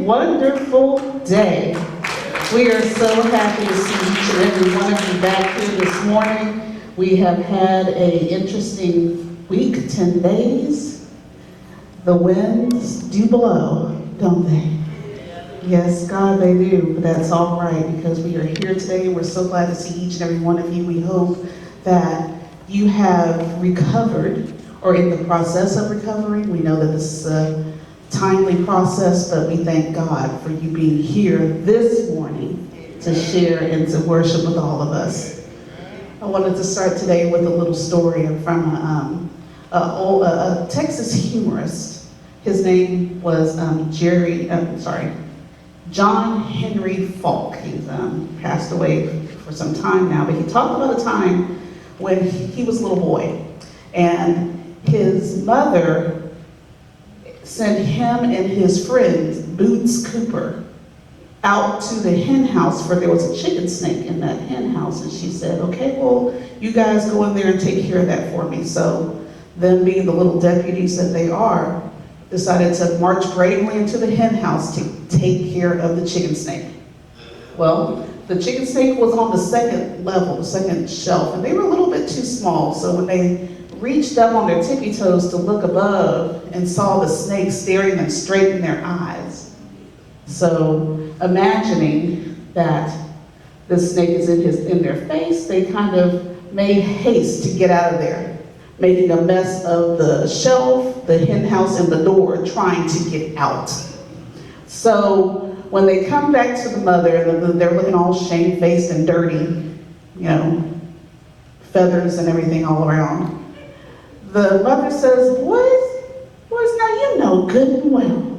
wonderful day. We are so happy to see each and every one of you back here this morning. We have had an interesting week, 10 days. The winds do blow, don't they? Yes, God, they do, but that's all right because we are here today. We're so glad to see each and every one of you. We hope that you have recovered or in the process of recovering. We know that this is a timely process, but we thank God for you being here this morning to share and to worship with all of us. I wanted to start today with a little story from a Texas humorist. His name was John Henry Falk. He's passed away for some time now, but he talked about a time when he was a little boy, and his mother sent him and his friend, Boots Cooper, out to the hen house where there was a chicken snake in that hen house, and she said, okay, well, you guys go in there and take care of that for me. So them being the little deputies that they are, decided to march bravely into the hen house to take care of the chicken snake. Well, the chicken snake was on the second level, the second shelf, and they were a little bit too small, so when they reached up on their tippy toes to look above and saw the snake staring them straight in their eyes. So imagining that the snake is in their face, they kind of made haste to get out of there, making a mess of the shelf, the hen house, and the door, trying to get out. So when they come back to the mother, and they're looking all shamefaced and dirty, feathers and everything all around. The mother says, boys, now you know good and well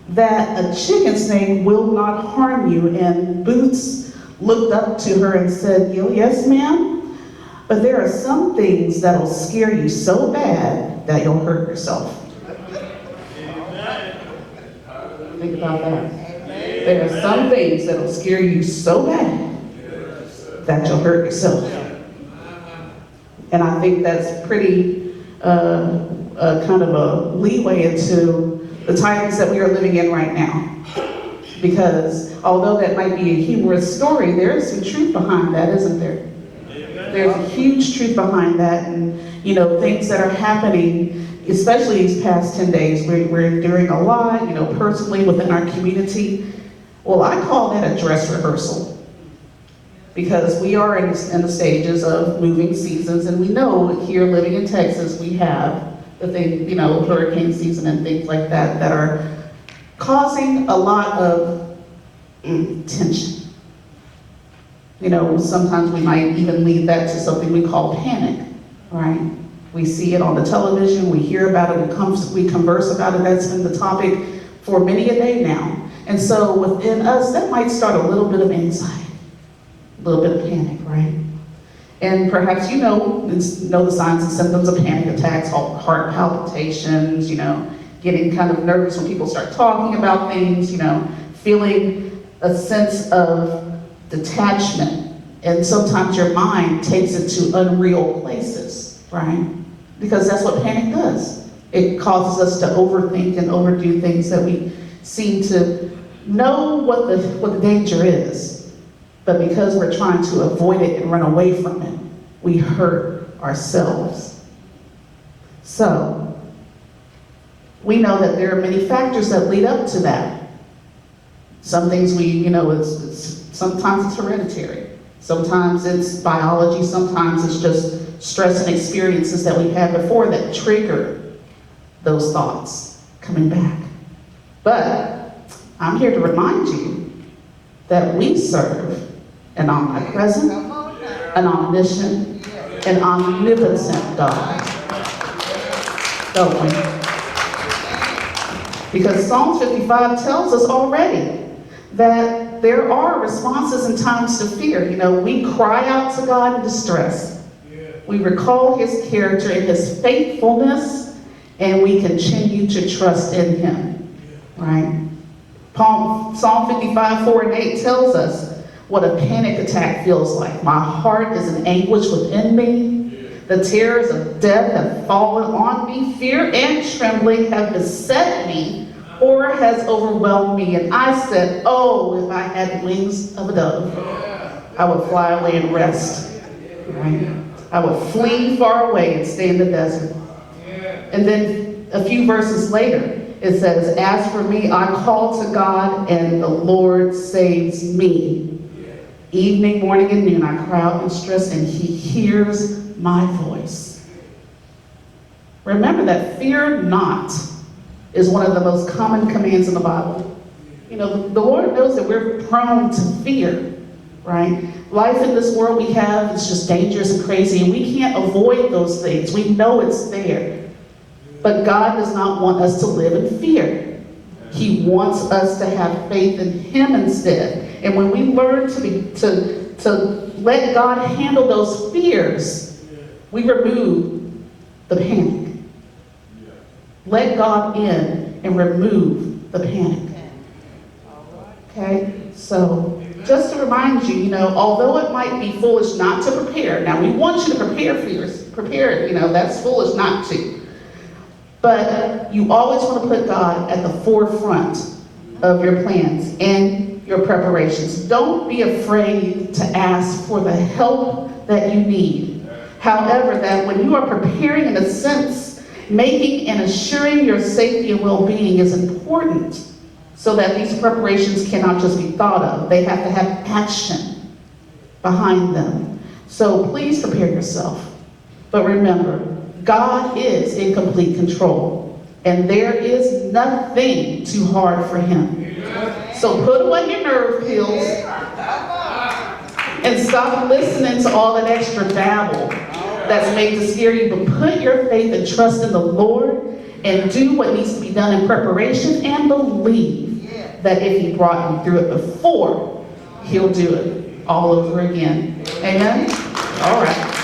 that a chicken snake will not harm you. And Boots looked up to her and said, yes, ma'am, but there are some things that'll scare you so bad that you'll hurt yourself. Think about that. There are some things that'll scare you so bad that you'll hurt yourself. And I think that's pretty kind of a leeway into the times that we are living in right now. Because although that might be a humorous story, there is some truth behind that, isn't there? There's a huge truth behind that, and things that are happening, especially these past 10 days. We're doing a lot, personally within our community. Well, I call that a dress rehearsal. Because we are in the stages of moving seasons, and we know here living in Texas, we have the thing, hurricane season and things like that that are causing a lot of tension. Sometimes we might even lead that to something we call panic, right? We see it on the television, we hear about it, we converse about it. That's been the topic for many a day now. And so within us, that might start a little bit of anxiety. A little bit of panic, right? And perhaps you know the signs and symptoms of panic attacks, heart palpitations, getting kind of nervous when people start talking about things, feeling a sense of detachment. And sometimes your mind takes it to unreal places, right? Because that's what panic does. It causes us to overthink and overdo things that we seem to know what the danger is. But because we're trying to avoid it and run away from it, we hurt ourselves. So, we know that there are many factors that lead up to that. Some things sometimes it's hereditary. Sometimes it's biology. Sometimes it's just stress and experiences that we've had before that trigger those thoughts coming back. But I'm here to remind you that we serve an omnipresent, an omniscient, an omnipotent God. Don't we? Because Psalm 55 tells us already that there are responses in times to fear. We cry out to God in distress. We recall his character and his faithfulness, and we continue to trust in him, right? Psalm 55, 4 and 8 tells us what a panic attack feels like. My heart is in anguish within me. The terrors of death have fallen on me. Fear and trembling have beset me. Horror has overwhelmed me, and I said, oh, if I had wings of a dove, I would fly away and rest. Right? I would flee far away and stay in the desert. And then a few verses later, it says, as for me, I call to God, and the Lord saves me. Evening, morning, and noon, I cry out in stress, and he hears my voice. Remember that fear not is one of the most common commands in the Bible. You know, the Lord knows that we're prone to fear, right? Life in this world we have is just dangerous and crazy, and we can't avoid those things. We know it's there. But God does not want us to live in fear. He wants us to have faith in him instead. And when we learn to let God handle those fears, we remove the panic. Let God in and remove the panic. Okay? So, just to remind you, you know, although it might be foolish not to prepare, now we want you to prepare you know, that's foolish not to. But you always want to put God at the forefront of your plans and your preparations. Don't be afraid to ask for the help that you need. However, that when you are preparing in a sense, making and assuring your safety and well-being is important so that these preparations cannot just be thought of. They have to have action behind them. So please prepare yourself. But remember, God is in complete control, and there is nothing too hard for him. So put away your nerve pills and stop listening to all that extra babble that's made to scare you, but put your faith and trust in the Lord and do what needs to be done in preparation, and believe that if he brought you through it before, he'll do it all over again. Amen? All right.